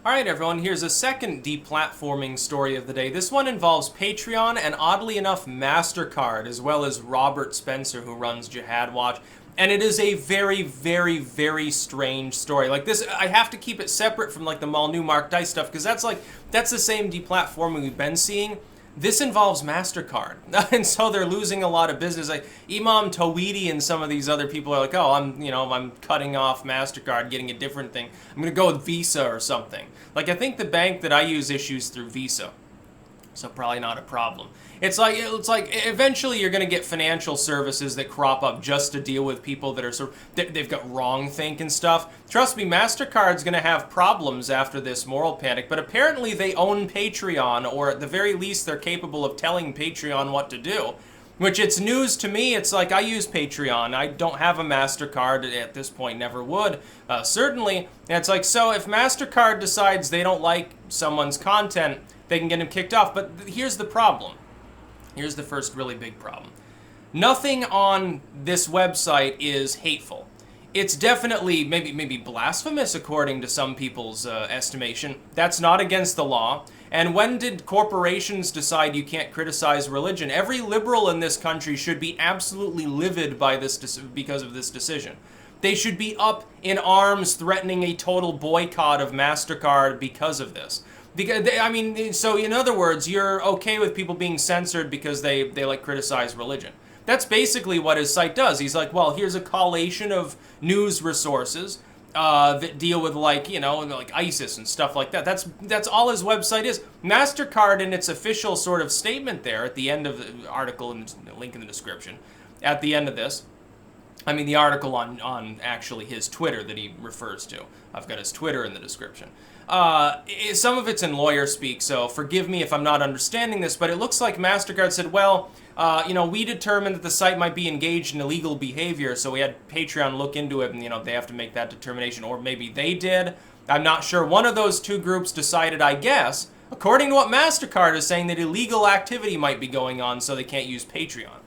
Alright everyone, here's a second deplatforming story of the day. This one involves Patreon and oddly enough Mastercard, as well as Robert Spencer, who runs Jihadwatch. And it is a very, very, very strange story. Like this, I have to keep it separate from like the Molyneux Mark Dice stuff, because that's the same deplatforming we've been seeing. This involves Mastercard, and so they're losing a lot of business. Like Imam Tawhidi and some of these other people are like, oh, I'm cutting off Mastercard, getting a different thing. I'm gonna go with Visa or something. Like I think the bank that I use issues through Visa, so probably not a problem. It's like eventually you're gonna get financial services that crop up just to deal with people that are they've got wrong think and stuff. Trust me, Mastercard's gonna have problems after this moral panic, but apparently they own Patreon, or at the very least they're capable of telling Patreon what to do. Which it's news to me. It's like I use Patreon. I don't have a MasterCard at this point, never would. Certainly. And it's like, so if MasterCard decides they don't like someone's content, they can get him kicked off. But here's the problem. Here's the first really big problem. Nothing on this website is hateful. It's definitely maybe blasphemous according to some people's estimation. That's not against the law. And when did corporations decide you can't criticize religion? Every liberal in this country should be absolutely livid by this because of this decision. They should be up in arms threatening a total boycott of MasterCard because of this. Because so in other words, you're okay with people being censored because they like criticize religion. That's basically what his site does. He's like, well, here's a collation of news resources that deal with like ISIS and stuff like that. That's all his website is. MasterCard, in its official sort of statement there at the end of the article, and link in the description, at the end of this, the article on actually his Twitter that he refers to. I've got his Twitter in the description. Some of it's in lawyer speak, so forgive me if I'm not understanding this, but it looks like MasterCard said, well, we determined that the site might be engaged in illegal behavior, so we had Patreon look into it, and, they have to make that determination, or maybe they did. I'm not sure. One of those two groups decided, I guess, according to what MasterCard is saying, that illegal activity might be going on, so they can't use Patreon.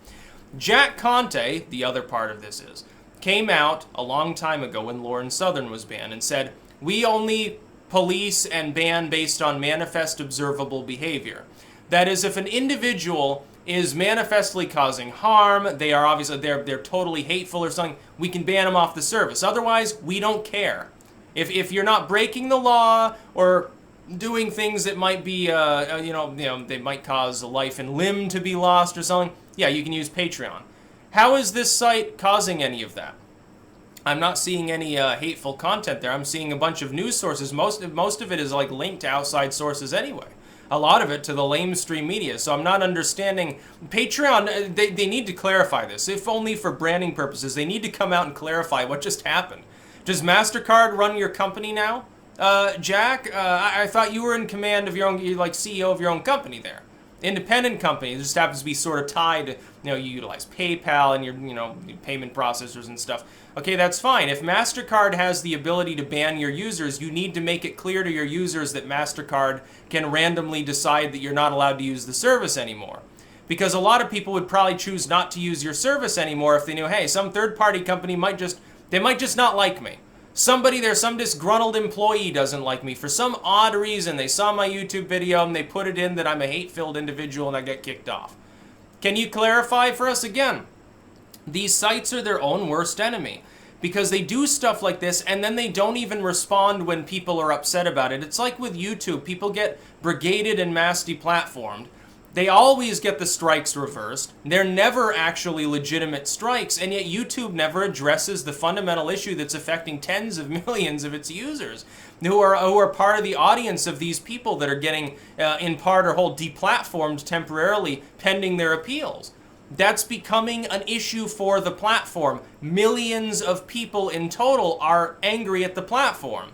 Jack Conte, the other part of this is, came out a long time ago when Lauren Southern was banned and said, we only police and ban based on manifest observable behavior. That is, if an individual is manifestly causing harm, they are obviously, they're totally hateful or something, we can ban them off the service. Otherwise, we don't care. If you're not breaking the law or doing things that might be, they might cause a life and limb to be lost or something, yeah, you can use Patreon. How is this site causing any of that? I'm not seeing any hateful content there. I'm seeing a bunch of news sources. Most of it is like linked to outside sources anyway. A lot of it to the lamestream media. So I'm not understanding. Patreon, they need to clarify this. If only for branding purposes, they need to come out and clarify what just happened. Does MasterCard run your company now? Jack, I thought you were in command of your own, you're like CEO of your own company there. Independent company. It just happens to be sort of tied, you utilize PayPal and your, payment processors and stuff. Okay, that's fine. If MasterCard has the ability to ban your users, you need to make it clear to your users that MasterCard can randomly decide that you're not allowed to use the service anymore. Because a lot of people would probably choose not to use your service anymore if they knew, hey, some third-party company might just not like me. Somebody there, some disgruntled employee doesn't like me. For some odd reason, they saw my YouTube video and they put it in that I'm a hate-filled individual and I get kicked off. Can you clarify for us again? These sites are their own worst enemy because they do stuff like this and then they don't even respond when people are upset about it. It's like with YouTube. People get brigaded and mass deplatformed. They always get the strikes reversed. They're never actually legitimate strikes, and yet YouTube never addresses the fundamental issue that's affecting tens of millions of its users who are part of the audience of these people that are getting, in part or whole, deplatformed temporarily pending their appeals. That's becoming an issue for the platform. Millions of people in total are angry at the platform.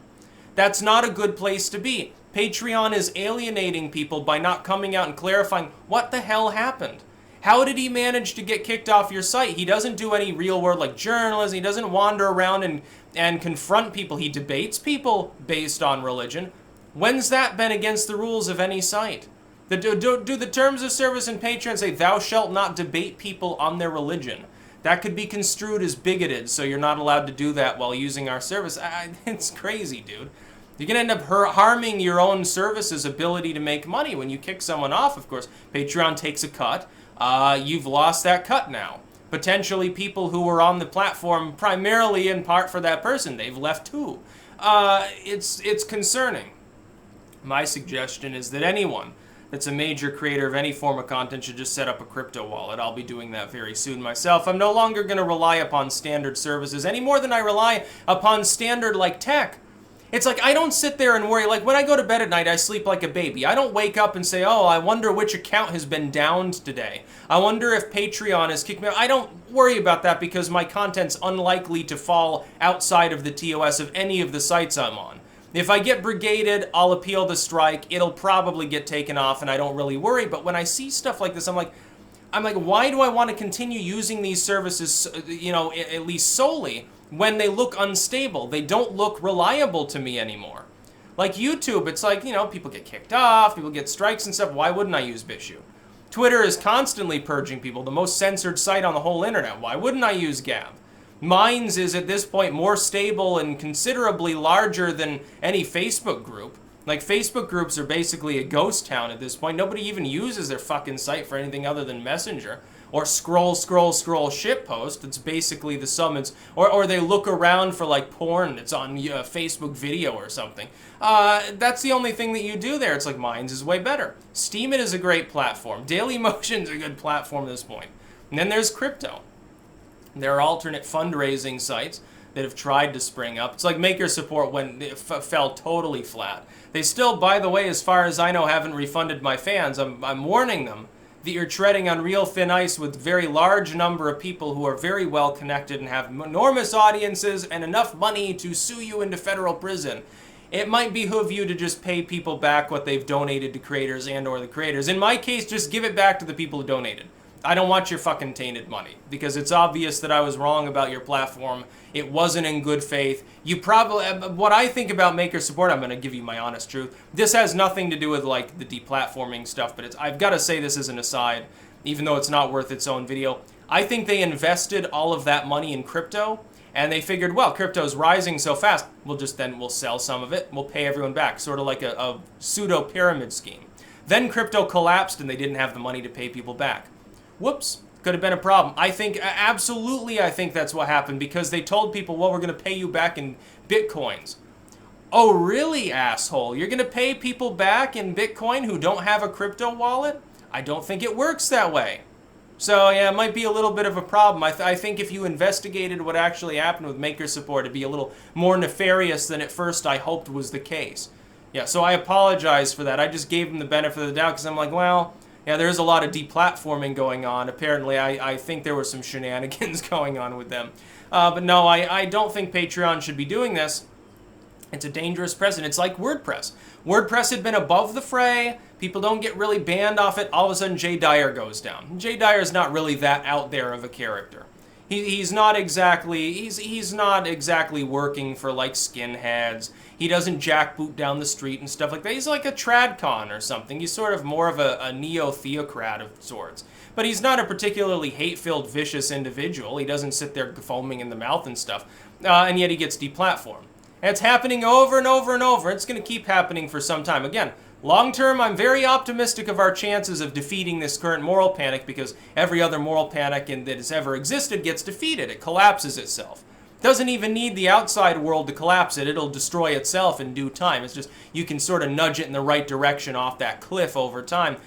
That's not a good place to be. Patreon is alienating people by not coming out and clarifying what the hell happened. How did he manage to get kicked off your site? He doesn't do any real world like journalism. He doesn't wander around and confront people. He debates people based on religion. When's that been against the rules of any site? Do the terms of service in Patreon say thou shalt not debate people on their religion? That could be construed as bigoted, so you're not allowed to do that while using our service. It's crazy, dude. You're going to end up harming your own service's ability to make money. When you kick someone off, of course, Patreon takes a cut. You've lost that cut now. Potentially people who were on the platform primarily in part for that person, they've left too. It's concerning. My suggestion is that anyone that's a major creator of any form of content should just set up a crypto wallet. I'll be doing that very soon myself. I'm no longer going to rely upon standard services any more than I rely upon standard like tech. It's like I don't sit there and worry. Like when I go to bed at night, I sleep like a baby. I don't wake up and say, oh, I wonder which account has been downed today. I wonder if Patreon has kicked me out. I don't worry about that because my content's unlikely to fall outside of the TOS of any of the sites I'm on. If I get brigaded, I'll appeal the strike. It'll probably get taken off and I don't really worry. But when I see stuff like this, I'm like, why do I want to continue using these services, at least solely, when they look unstable? They don't look reliable to me anymore. Like YouTube, it's like, people get kicked off, people get strikes and stuff. Why wouldn't I use BitChute? Twitter is constantly purging people, the most censored site on the whole internet. Why wouldn't I use Gab? Minds is at this point more stable and considerably larger than any Facebook group. Like, Facebook groups are basically a ghost town at this point. Nobody even uses their fucking site for anything other than Messenger. Or scroll shitpost. It's basically the summons. Or they look around for, like, porn that's on Facebook video or something. That's the only thing that you do there. It's like, Minds is way better. Steemit is a great platform. Dailymotion's a good platform at this point. And then there's crypto. There are alternate fundraising sites that have tried to spring up. It's like Maker Support when it fell totally flat. They still, by the way, as far as I know, haven't refunded my fans. I'm warning them that you're treading on real thin ice with a very large number of people who are very well connected and have enormous audiences and enough money to sue you into federal prison. It might behoove you to just pay people back what they've donated to creators and or the creators. In my case, just give it back to the people who donated. I don't want your fucking tainted money because it's obvious that I was wrong about your platform. It wasn't in good faith. You probably, what I think about Maker Support, I'm going to give you my honest truth. This has nothing to do with like the deplatforming stuff, but I've got to say this as an aside, even though it's not worth its own video. I think they invested all of that money in crypto and they figured, well, crypto's rising so fast, we'll sell some of it, we'll pay everyone back, sort of like a pseudo pyramid scheme. Then crypto collapsed and they didn't have the money to pay people back. Whoops, could have been a problem. I think that's what happened because they told people, well, we're going to pay you back in Bitcoins. Oh, really, asshole? You're going to pay people back in Bitcoin who don't have a crypto wallet? I don't think it works that way. So, yeah, it might be a little bit of a problem. I think if you investigated what actually happened with Maker Support, it'd be a little more nefarious than at first I hoped was the case. Yeah, so I apologize for that. I just gave them the benefit of the doubt because I'm like, well, yeah, there is a lot of deplatforming going on. Apparently, I think there were some shenanigans going on with them. But no, I don't think Patreon should be doing this. It's a dangerous precedent. It's like WordPress. WordPress had been above the fray. People don't get really banned off it. All of a sudden, Jay Dyer goes down. Jay Dyer's not really that out there of a character. He's not exactly working for like skinheads. He doesn't jackboot down the street and stuff like that. He's like a tradcon or something. He's sort of more of a neo-theocrat of sorts. But he's not a particularly hate-filled, vicious individual. He doesn't sit there foaming in the mouth and stuff. And yet he gets deplatformed. And it's happening over and over and over. It's going to keep happening for some time. Again, long term, I'm very optimistic of our chances of defeating this current moral panic because every other moral panic that has ever existed gets defeated. It collapses itself. Doesn't even need the outside world to collapse it. It'll destroy itself in due time. It's just you can sort of nudge it in the right direction off that cliff over time,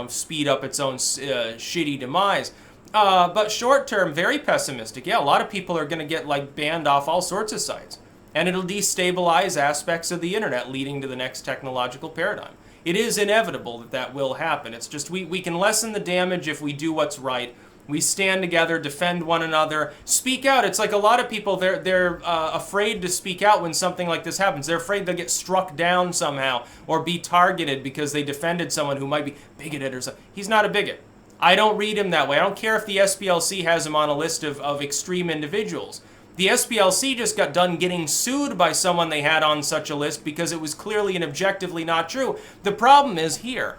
speed up its own shitty demise. But short term, very pessimistic. Yeah, a lot of people are going to get like banned off all sorts of sites. And it'll destabilize aspects of the internet, leading to the next technological paradigm. It is inevitable that will happen. It's just we can lessen the damage if we do what's right. We stand together, defend one another, speak out. It's like a lot of people, they're afraid to speak out when something like this happens. They're afraid they'll get struck down somehow or be targeted because they defended someone who might be bigoted or something. He's not a bigot. I don't read him that way. I don't care if the SPLC has him on a list of extreme individuals. The SPLC just got done getting sued by someone they had on such a list because it was clearly and objectively not true. The problem is here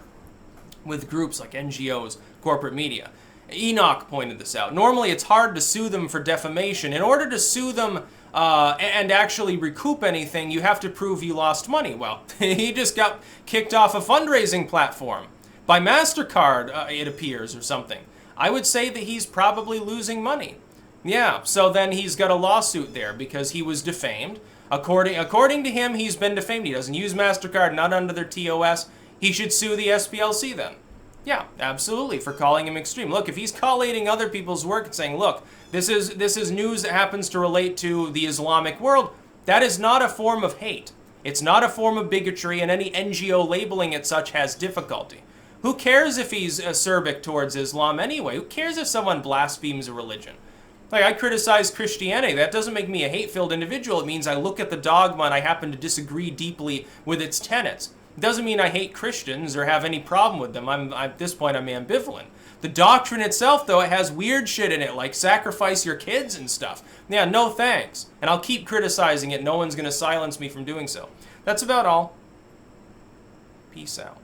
with groups like NGOs, corporate media. Enoch pointed this out. Normally it's hard to sue them for defamation. In order to sue them and actually recoup anything, you have to prove you lost money. Well, he just got kicked off a fundraising platform by Mastercard, it appears, or something. I would say that he's probably losing money. Yeah, so then he's got a lawsuit there because he was defamed. According to him, he's been defamed. He doesn't use Mastercard, not under their TOS. He should sue the SPLC then. Yeah, absolutely, for calling him extreme. Look, if he's collating other people's work and saying, look, this is news that happens to relate to the Islamic world, that is not a form of hate. It's not a form of bigotry, and any NGO labeling it such has difficulty. Who cares if he's acerbic towards Islam anyway? Who cares if someone blasphemes a religion? Like, I criticize Christianity. That doesn't make me a hate-filled individual. It means I look at the dogma and I happen to disagree deeply with its tenets. It doesn't mean I hate Christians or have any problem with them. At this point, I'm ambivalent. The doctrine itself, though, it has weird shit in it, like sacrifice your kids and stuff. Yeah, no thanks. And I'll keep criticizing it. No one's going to silence me from doing so. That's about all. Peace out.